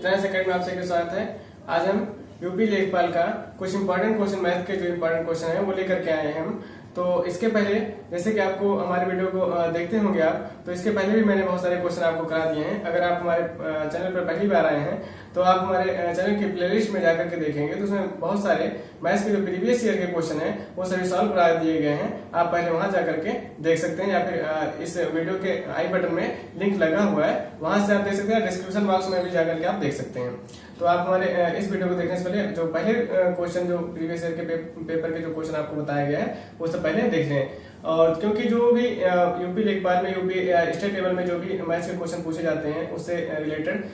Chitransh academy में आप सभी का स्वागत है। आज हम यूपी लेखपाल का कुछ इंपॉर्टेंट क्वेश्चन, मैथ के जो इंपॉर्टेंट क्वेश्चन है वो लेकर के आए हैं हम। तो इसके पहले जैसे कि आपको हमारे वीडियो को देखते होंगे आप, तो इसके पहले भी मैंने बहुत सारे क्वेश्चन आपको करा दिए हैं। अगर आप हमारे चैनल पर पहली बार आए हैं तो आप हमारे चैनल की प्लेलिस्ट में जाकर के देखेंगे तो उसमें बहुत सारे मैथ्स के जो प्रीवियस ईयर के क्वेश्चन हैं वो सभी सॉल्व करा दिए गए हैं। आप पहले वहां जाकर के देख सकते हैं, या फिर इस वीडियो के आई बटन में लिंक लगा हुआ है, वहां से आप देख सकते हैं। डिस्क्रिप्शन बॉक्स में भी जाकर के आप देख सकते हैं। तो आप हमारे इस वीडियो को देखने से पहले जो पहले क्वेश्चन, जो प्रीवियस ईयर के पेपर के जो क्वेश्चन आपको बताया गया है वो सब पहले देख लें। और क्योंकि जो भी यूपी लेखपाल में, यूपी स्टेट लेवल में जो भी मैथ्स के क्वेश्चन पूछे जाते हैं उससे रिलेटेड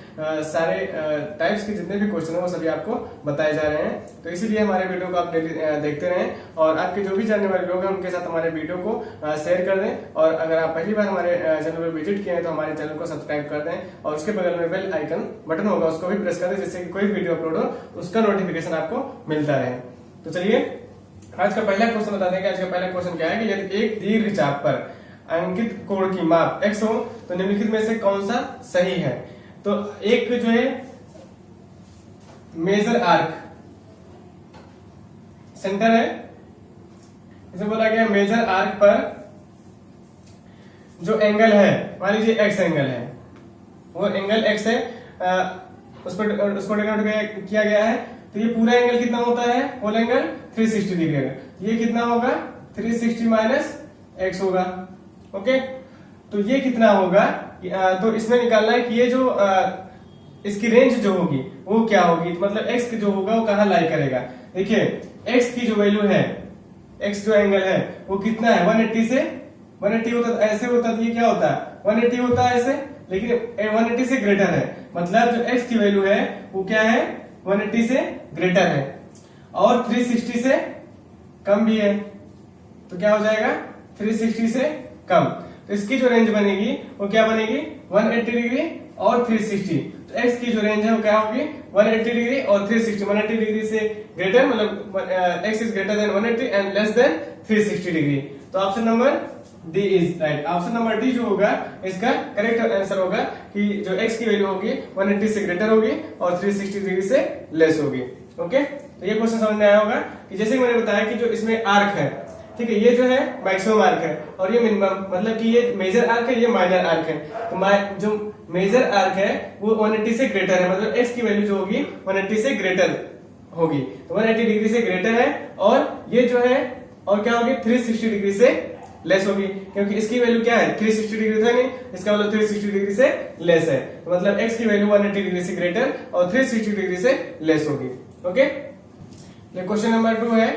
सारे टाइप्स के जितने भी क्वेश्चन हैं वो सभी आपको बताए जा रहे हैं। तो इसीलिए हमारे वीडियो को आप देखते रहें और आपके जो भी जानने वाले लोग हैं उनके साथ हमारे वीडियो को शेयर कर दें। और अगर आप पहली बार हमारे चैनल पर विजिट किए हैं तो हमारे चैनल को सब्सक्राइब कर दें और उसके बगल में बेल आइकन बटन होगा, उसको भी प्रेस कर दें, जिससे कि कोई वीडियो अपलोड हो उसका नोटिफिकेशन आपको मिलता रहे। तो चलिए आज का पहला क्वेश्चन बता दें कि आज का पहला क्वेश्चन क्या है कि यदि एक दीर्घचाप पर अंकित कोण की माप x हो तो निम्नलिखित में से कौन सा सही है। तो एक जो है मेजर आर्क सेंटर है, इसे बोला गया मेजर आर्क पर जो एंगल है, मान लीजिए x एंगल है, वो एंगल x है, उसको डिनोट किया गया है। तो ये पूरा एंगल कितना होता है, होल एंगल 360 डिग्री है। ये कितना होगा, 360 माइनस x होगा। ओके, तो ये कितना होगा, तो इसमें निकालना है कि ये जो इसकी रेंज जो होगी वो क्या होगी, तो मतलब x जो होगा वो कहाँ लाई करेगा। देखिए x की जो वैल्यू है, x जो एंगल है वो कितना है, 180 से 180 होता, ऐसे होता तो ये क्या होता है 180 होता है ऐसे, लेकिन 180 से ग्रेटर है, मतलब जो x की वैल्यू है वो क्या है 180 से ग्रेटर है और 360 से कम भी है। तो क्या हो जाएगा 360 से कम, तो इसकी जो रेंज बनेगी वो क्या बनेगी 180 डिग्री और 360। तो x की जो रेंज है वो क्या होगी 180 डिग्री और 360। 180 डिग्री से ग्रेटर, मतलब x is greater than 180 and less than 360 degree. तो option number D is right. Option number D जो होगा इसका करेक्ट आंसर होगा कि जो x की वैल्यू होगी 180 से ग्रेटर होगी और 360 डिग्री से लेस होगी। ओके, तो ये क्वेश्चन समझ में आया होगा कि जैसे कि मैंने बताया कि जो इसमें आर्क है, ठीक है, ये जो है मैक्सिमम आर्क है और ये मिनिमम, मतलब कि ये मेजर आर्क है, ये माइनर आर्क है। तो जो मेजर आर्क है वो 180 से ग्रेटर है, मतलब x की वैल्यू जो होगी 180 से ग्रेटर होगी, तो 180 डिग्री से ग्रेटर है। और ये जो है और क्या होगी 360 डिग्री से लेस होगी, क्योंकि इसकी वैल्यू क्या है 360 डिग्री था नहीं, इसका मतलब 360 डिग्री से लेस है, तो मतलब x की वैल्यू 180 डिग्री से ग्रेटर और 360 डिग्री से लेस होगी। ओके, क्वेश्चन नंबर 2 है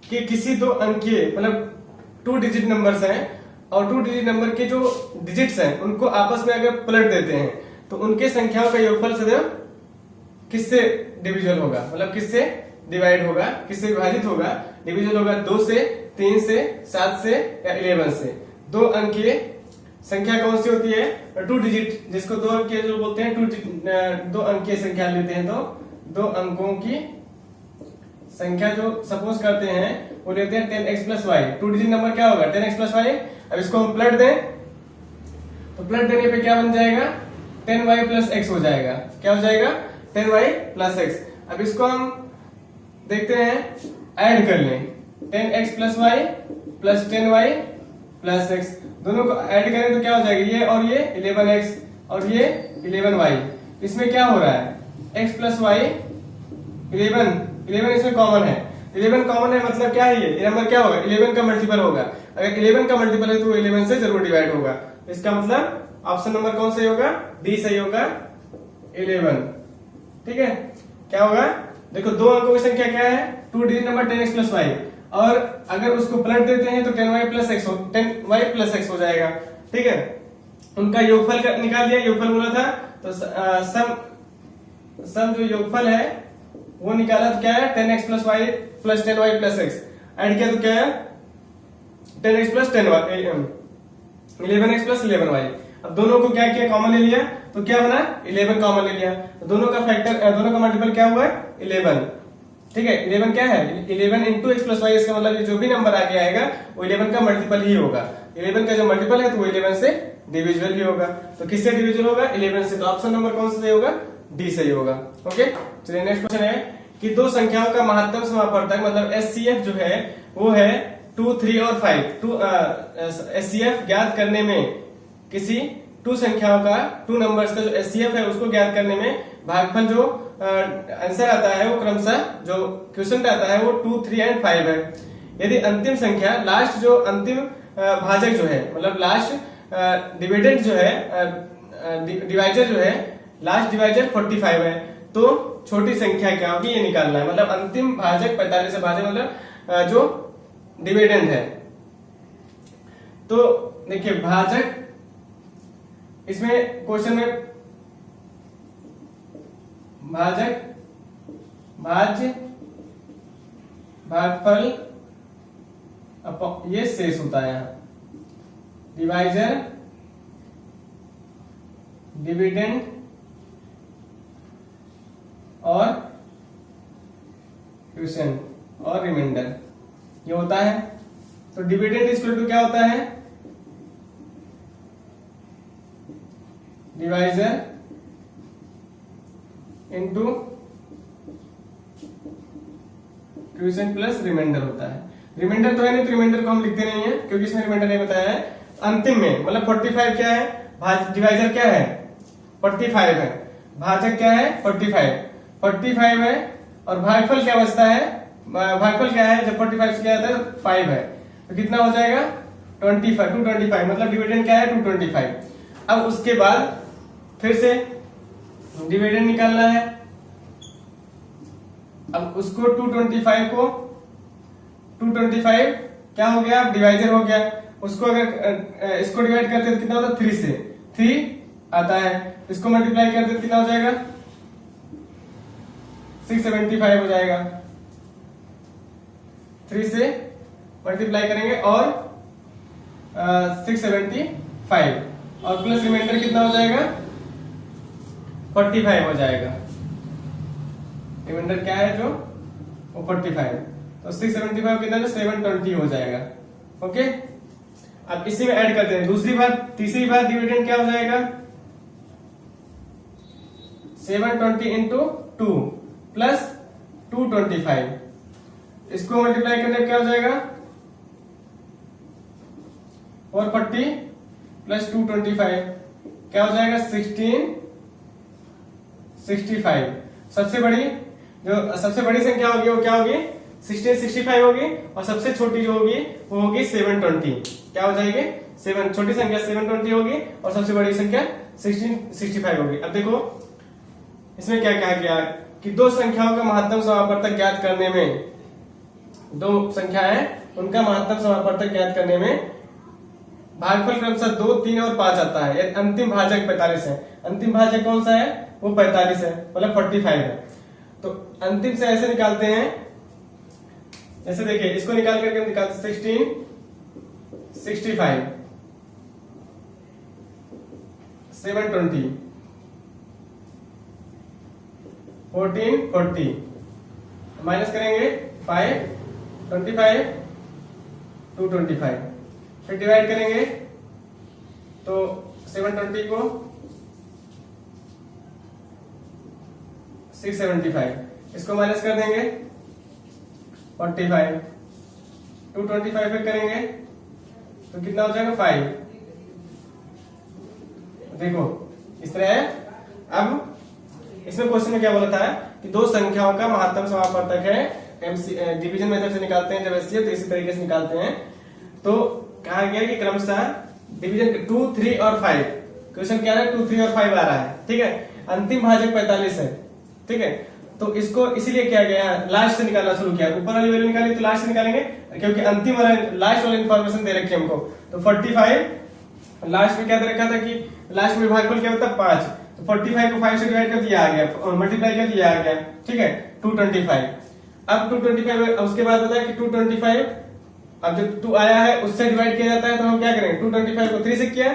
कि किसी दो अंकीय, मतलब 2 डिजिट नंबर्स हैं और 2 डिजिट नंबर के जो डिजिट्स हैं उनको आपस में अगर पलट देते हैं तो उनके संख्याओं का योगफल सदैव किससे डिविजल होगा, मतलब किससे डिवाइड होगा, किससे विभाजित होगा, डिविजल होगा 2 से, 3 से, 7 से या 11 से। दो अंकीय संख्या कौन सी होती है 2 डिजिट, जिसको 2 अंकीय जो बोलते हैं, 2 अंकीय संख्या लेते हैं तो 2 अंकों की संख्या जो सपोज करते हैं वो लेते हैं 10x plus Y. 2 digit number क्या होगा 10x प्लस वाई। अब इसको हम पलट दें तो पलट देने पे क्या बन जाएगा 10y प्लस x हो जाएगा। क्या हो जाएगा 10y प्लस x। अब इसको हम देखते हैं, ऐड कर लें 10x plus Y plus 10y plus x, दोनों को ऐड करें तो क्या हो जाएगा ये और ये 11x और ये 11y। इसमें क्या हो रहा है x प्लस वाई 11 इसमें कॉमन है, 11 कॉमन है, मतलब क्या है ये नंबर क्या होगा 11 का मल्टीपल होगा। अगर 11 का मल्टीपल है तो 11 से जरूर डिवाइड होगा। इसका मतलब ऑप्शन नंबर कौन सही होगा, डी सही होगा 11। ठीक है, क्या होगा, देखो 2 अंकों की संख्या क्या है 2 digit number 10x plus Y, और अगर उसको पलट देते हैं तो 10y प्लस x हो जाएगा। ठीक है, उनका योगफल निकाल दिया, योगफल बोला था तो सम जो योगफल है वो निकाला तो क्या है 10x plus Y plus 10y plus x, add किया तो क्या है 10x plus 11x plus 11y। अब दोनों को क्या किया कॉमन ले लिया तो क्या बना 11 कॉमन ले लिया, तो दोनों का फैक्टर, दोनों का मल्टीपल क्या हुआ 11। ठीक है, 11 क्या है 11 इंटू एक्स प्लस वाई, इसका मतलब जो भी नंबर आगे आएगा वो 11 का मल्टीपल ही होगा। 11 का जो मल्टीपल है तो वो 11 से डिविजिबल ही होगा। तो किससे डिविजिबल होगा 11 से, तो ऑप्शन नंबर कौन सा होगा डी सही होगा। ओके, चलिए नेक्स्ट क्वेश्चन है कि दो संख्याओं का महत्तम समापवर्तक मतलब एचसीएफ जो है वो है 2, 3 और 5। एचसीएफ ज्ञात करने में किसी टू संख्याओं का, टू नंबर्स का जो एचसीएफ है उसको ज्ञात करने में भागफल जो आंसर आता है वो क्रमशः जो क्वेश्चन आता है वो 2, 3 एंड 5 है। यदि अंतिम संख्या लास्ट जो अंतिम भाजक जो है मतलब लास्ट डिविडेंड जो है डिवाइजर जो है लास्ट डिवाइजर 45 है तो छोटी संख्या क्या होगी ये निकालना है। मतलब अंतिम भाजक 45 से भाजक मतलब जो डिविडेंड है। तो देखिए भाजक इसमें क्वेश्चन में भाजक भाज्य भागफल ये शेष होता है डिवाइजर डिविडेंड और क्वेश्चन और रिमाइंडर ये होता है। तो डिविडेंड इक्वल टू क्या होता है divisor into quotient plus remainder होता है। रिमाइंडर तो है नहीं तो रिमाइंडर को हम लिखते नहीं है क्योंकि इसमें रिमाइंडर नहीं बताया है। अंतिम में मतलब 45 क्या है डिवाइजर क्या है 45 है, भाजक क्या है 45 है और भागफल क्या बचता है भागफल क्या है जब 45 से क्या आता है 5 है तो कितना हो जाएगा 225 मतलब डिविडेंड क्या है 225। अब उसके बाद फिर से डिविडेंड निकालना है। अब उसको 225 को 225 क्या हो गया डिवाइजर हो गया उसको अगर इसको डिवाइड करते तो कितना होता है 3 से 3 आता है। इसको मल्टीप्लाई करते तो कितना हो जाएगा 675 हो जाएगा। 3 से मल्टीप्लाई करेंगे और 675 और प्लस रिमाइंडर कितना हो जाएगा 45 हो जाएगा। रिमाइंडर क्या है जो वो 45 तो 675 कितना 720 हो जाएगा। ओके, अब इसी में ऐड करते हैं दूसरी बार तीसरी बार डिविडेंड क्या हो जाएगा 720 इंटू 2 प्लस 225 इसको मल्टीप्लाई करने क्या हो जाएगा 440 प्लस 225 क्या हो जाएगा 1665। सबसे बड़ी संख्या होगी वो क्या होगी 1665 होगी और सबसे छोटी जो होगी वो होगी 720। क्या हो जाएगी छोटी संख्या 720 होगी और सबसे बड़ी संख्या 1665 होगी। अब देखो इसमें क्या कहा गया कि दो संख्याओं का महत्तम समापवर्तक ज्ञात करने में दो संख्या है उनका महत्तम समापवर्तक ज्ञात करने में भागफल क्रमशः 2, 3 और 5 आता है। अंतिम भाजक 45 है। अंतिम भाजक कौन सा है वो 45 है मतलब 45 है। तो अंतिम से ऐसे निकालते हैं जैसे देखिए इसको निकाल करके निकालते 1665 720 1440 माइनस करेंगे 5 25 225 फिर डिवाइड करेंगे तो 720 को 675 इसको माइनस कर देंगे 45 225 फिर करेंगे तो कितना हो जाएगा 5। देखो इस तरह है। अब इसमें क्वेश्चन में क्या बोला था कि दो संख्याओं का महत्तम समापवर्तक है डिवीजन मेथड से निकालते हैं जब एचसीएफ तो इसी तरीके से निकालते हैं। तो कहा गया कि क्रमशः डिवीजन 2, 3 और 5 क्वेश्चन क्या है 2, 3 और 5 आ रहा है। ठीक है, अंतिम भाजक 45 है। ठीक है, तो इसको इसीलिए क्या गया लास्ट से निकालना शुरू किया। ऊपर वाली वैल्यू निकाली तो लास्ट से निकालेंगे क्योंकि अंतिम वाला लास्ट वाली इंफॉर्मेशन दे रखी है हमको। तो 45 लास्ट में क्या दे रखा था कि लास्ट में भागफल क्या होता है 5 तो 45 को 5 से डिवाइड कर दिया आ गया मल्टीप्लाई कर दिया आ गया। ठीक है 225 अब 225 उसके बाद बताया कि 225 अब जब 2 आया है उससे डिवाइड किया जाता है तो हम क्या करेंगे 225 को 3 से किया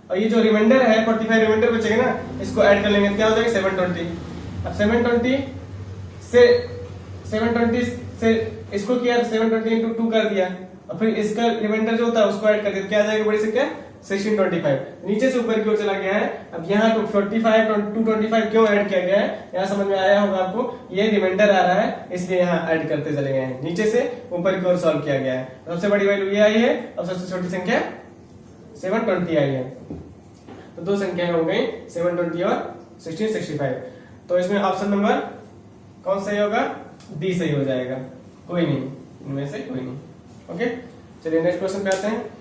और ये जो रिमाइंडर है 45 रिमाइंडर बचेगा ना इसको ऐड कर लेंगे क्या हो जाएगा 720। अब 720 से इसको किया 720 इंटू 2 कर दिया और फिर इसका रिमाइंडर जो होता है उसको ऐड कर दिया क्या आ जाएगा बड़ी संख्या 1625, नीचे से ऊपर की ओर चला गया है। अब यहाँ 225 क्यों ऐड किया गया है, यहाँ समझ में आया होगा आपको, ये रिमाइंडर आ रहा है इसलिए यहाँ ऐड करते चले गए हैं, नीचे से ऊपर की ओर सॉल्व किया गया है। सबसे बड़ी वैल्यू ये आई है और सबसे छोटी संख्या 720 आई है। तो दो संख्याएं हो गई 720 और 1665। तो इसमें ऑप्शन नंबर कौन सही होगा, डी सही हो जाएगा, कोई नहीं इनमें से कोई नहीं। ओके, चलिए नेक्स्ट क्वेश्चन पे आते हैं।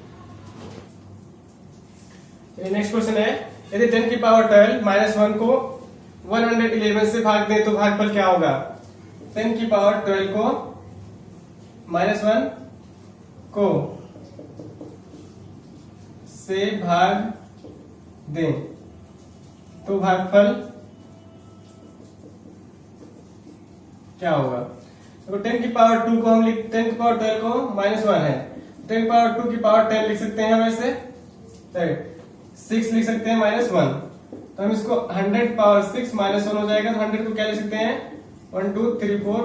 नेक्स्ट क्वेश्चन है, यदि 10 की पावर 12 माइनस 1 को 111 से भाग दें तो भागफल क्या होगा। 10 की पावर 12 को माइनस 1 को से भाग दें तो भागफल क्या होगा। तो 10 की पावर 2 को हम 10 की पावर 12 को माइनस 1 है, 10 की पावर 2 की पावर 10 लिख सकते हैं हम ऐसे, 6 लिख सकते हैं माइनस 1। तो हम इसको 100 पावर 6 माइनस 1 हो जाएगा। तो 100 को क्या लिख सकते हैं 1 2 3 4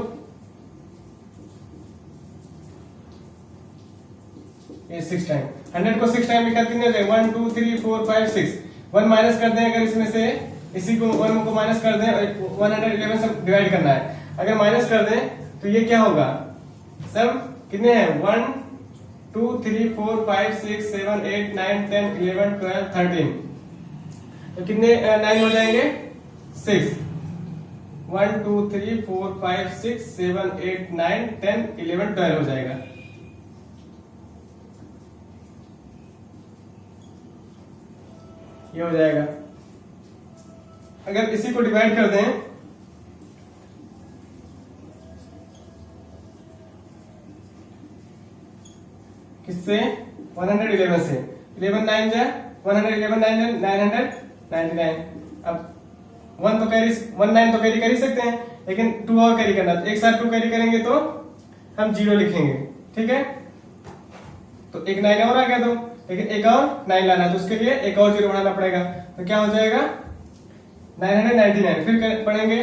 ये 6 टाइम, 100 को 6 टाइम लिखा कितने हो जाएगा 1 2 3 4 5 6। 1 माइनस कर दें, अगर इसमें से इसी को 1 को माइनस कर दें, 111 से डिवाइड करना है, अगर माइनस कर दें तो ये क्या होगा, सब कितने हैं 1 2 3 4 5 6 7 8 9 10 11 12 13, तो कितने 9 हो जाएंगे 6, 1 2 3 4 5 6 7 8 9 10 11 12 हो जाएगा। ये हो जाएगा। अगर इसी को डिवाइड कर दें किससे 111 से, 11 9 जा 111 9 999। अब 1 तो कैरी 19 तो कैरी कर ही सकते हैं, लेकिन 2 और कैरी करना, तो एक साथ 2 कैरी करेंगे तो हम 0 लिखेंगे, ठीक है। तो एक 9 और आ गया, तो लेकिन एक और 9 लाना, तो उसके लिए एक और 0 बनाना पड़ेगा। तो क्या हो जाएगा 999। फिर पढ़ेंगे,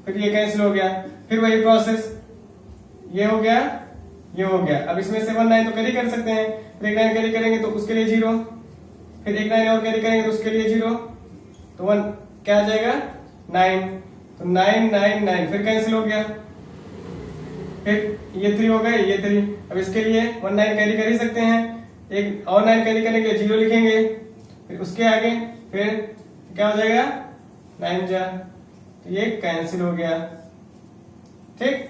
फिर ये कैंसिल हो गया, फिर वही प्रोसेस, ये हो गया ये हो गया। अब इसमें से 1 9 तो कैरी कर सकते हैं, फिर एक 9 कैरी करेंगे तो उसके लिए 0, फिर एक 9 और कैरी करेंगे तो उसके लिए 0, तो 1 क्या आ जाएगा 9, तो 9 9 9 फिर कैंसिल हो गया, फिर ये 3 हो गए, ये 3। अब इसके लिए 1 9 कैरी कर ही सकते हैं, एक और 9 कैरी करेंगे 0 लिखेंगे, फिर उसके आगे फिर क्या हो जाएगा 9 जा, तो ये कैंसिल हो गया, ठीक।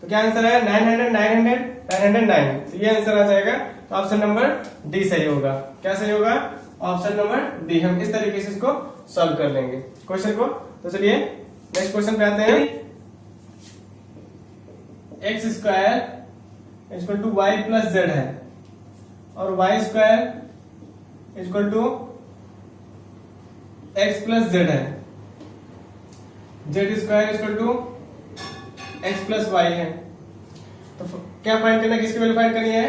तो क्या आंसर है 900 900 909, तो ये आंसर आ जाएगा। तो ऑप्शन नंबर डी सही होगा। क्या सही होगा, ऑप्शन नंबर डी। हम इस तरीके से इसको सॉल्व कर लेंगे क्वेश्चन को। तो चलिए नेक्स्ट क्वेश्चन पे आते हैं। X square equal to Y plus Z है और Y square equal to x plus Z है, Z square equal to x plus Y है। तो क्या फाइंड करना है, किसकी वैल्यू फाइंड करनी है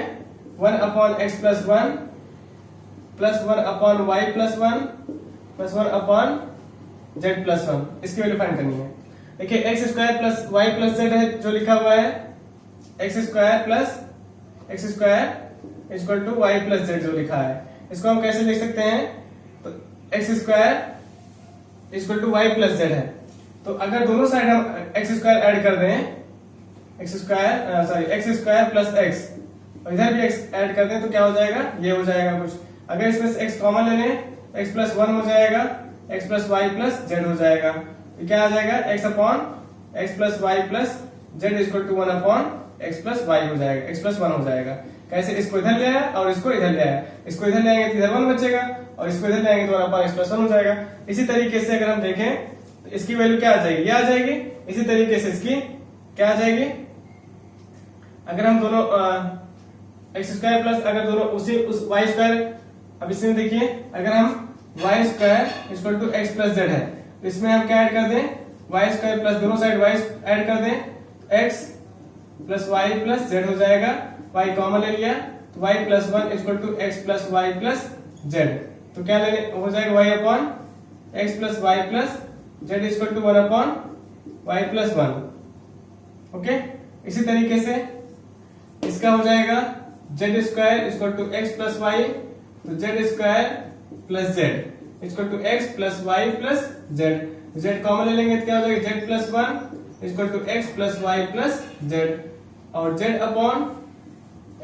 1 upon x plus 1 plus 1 upon y plus 1 plus 1 upon Z plus 1, इसकी वैल्यू फाइंड करनी है। देखिए x square plus Y plus Z है जो लिखा हुआ है, x square plus x square equal to Y plus z जो लिखा है, इसको हम कैसे लिख सकते हैं, तो x square equal to Y plus Z है। तो अगर दोनों साइड हम एक्स स्क्वायर ऐड कर दें, एक्स स्क्वायर प्लस एक्स, और इधर भी एक्स ऐड कर दें तो क्या हो जाएगा, ये हो जाएगा कुछ। अगर इसमें से एक्स कॉमन ले लें, एक्स प्लस 1 हो जाएगा, x plus Y plus z हो जाएगा। तो क्या आ जाएगा x upon x plus Y plus Z equal to 1 upon x plus y हो जाएगा, एक्स प्लस 1 हो जाएगा। कैसे, इसको इधर ले आया और इसको इधर ले आया, इसको इधर ले आएंगे तो इधर 1 बचेगा और इसको इधर ले आएंगे तो 1 अपॉन एक्स प्लस 1 हो जाएगा। इसी तरीके से अगर हम देखें तो इसकी वैल्यू क्या आ जाएगी, ये आ जाएगी। इसी तरीके से इसकी क्या आ जाएगी, अगर हम दोनों एक्स स्क्वायर प्लस अगर दोनों उस वाई स्क्वायर, अब इसमें देखिए अगर हम y square equal to x plus Z है तो इसमें हम क्या ऐड कर दें, वाई स्क्वायर प्लस दोनों साइड वाई ऐड कर दें, x plus Y plus z हो जाएगा। वाई कॉमन ले लिया तो y plus 1 equal to x plus Y plus z, तो क्या लेने हो जाएगा y upon x plus Y plus Z equal to 1 upon y plus 1। Okay, इसी तरीके से इसका हो जाएगा Z square equal to x plus Y तो Z square plus Z equal to x plus Y plus Z. Z common ले लेंगे तो क्या हो जाएगा, Z plus one equal to x plus Y plus Z, और Z upon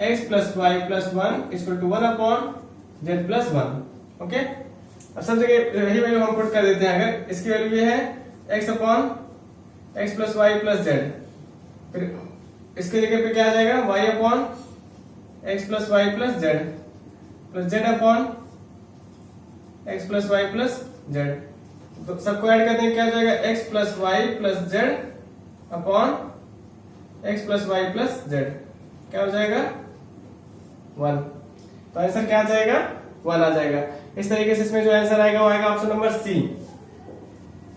x plus Y plus one equal to one upon Z plus one. Okay, अब सब जगह यही वैल्यू हम पुट कर देते हैं। अगर इसकी वैल्यू ये है x upon x plus Y plus z, फिर इसके जगह पे क्या आ जाएगा, y upon x plus Y plus z plus z upon x plus Y plus z. तो सबको ऐड करते हैं, क्या हो जाएगा, x plus Y plus z upon x plus Y plus z, क्या हो जाएगा 1। तो आंसर क्या आ जाएगा, 1 आ जाएगा। इस तरीके से इसमें जो आंसर आएगा वो आएगा ऑप्शन नंबर सी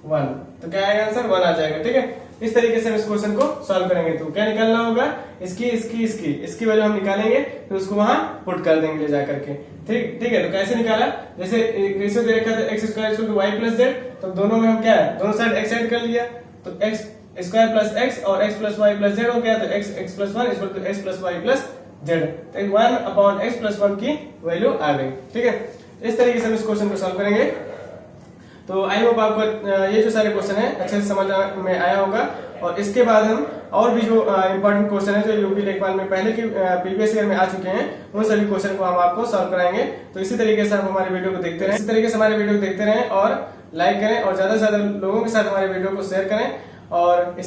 1। तो क्या आएगा आंसर 1 आ जाएगा। ठीक है, इस तरीके से हम इस क्वेश्चन को सॉल्व करेंगे। तो क्या निकालना होगा, इसकी वैल्यू हम निकालेंगे, फिर उसको वहां पुट कर देंगे ले जाकर के। ठीक है, तो कैसे निकाला, जैसे रेशियो दे रखा था x square equal to Y plus z, तो दोनों में हम क्या है, दोनों साइड एक्स ऐड कर लिया, तो एक्स स्क्वायर प्लस एक्स और x plus Y plus z हो गया, तो x plus one equal to x plus Y plus z, तो 1 अपॉन एक्स प्लस वन की वैल्यू आ गई। ठीक है, इस तरीके से हम इस क्वेश्चन को सॉल्व करेंगे। तो आई होप आपको ये जो सारे क्वेश्चन है अच्छे से समझ में आया होगा, और इसके बाद हम और भी जो इंपॉर्टेंट क्वेश्चन है जो यूपी लेखपाल में पहले की प्रीवियस ईयर में आ चुके हैं, उन सभी क्वेश्चन को हम आपको सॉल्व कराएंगे। तो इसी तरीके से आप हमारे वीडियो को देखते रहें, इसी तरीके से हमारे वीडियो को देखते रहें और लाइक करें, और ज्यादा से ज्यादा लोगों के साथ हमारे वीडियो को शेयर करें। और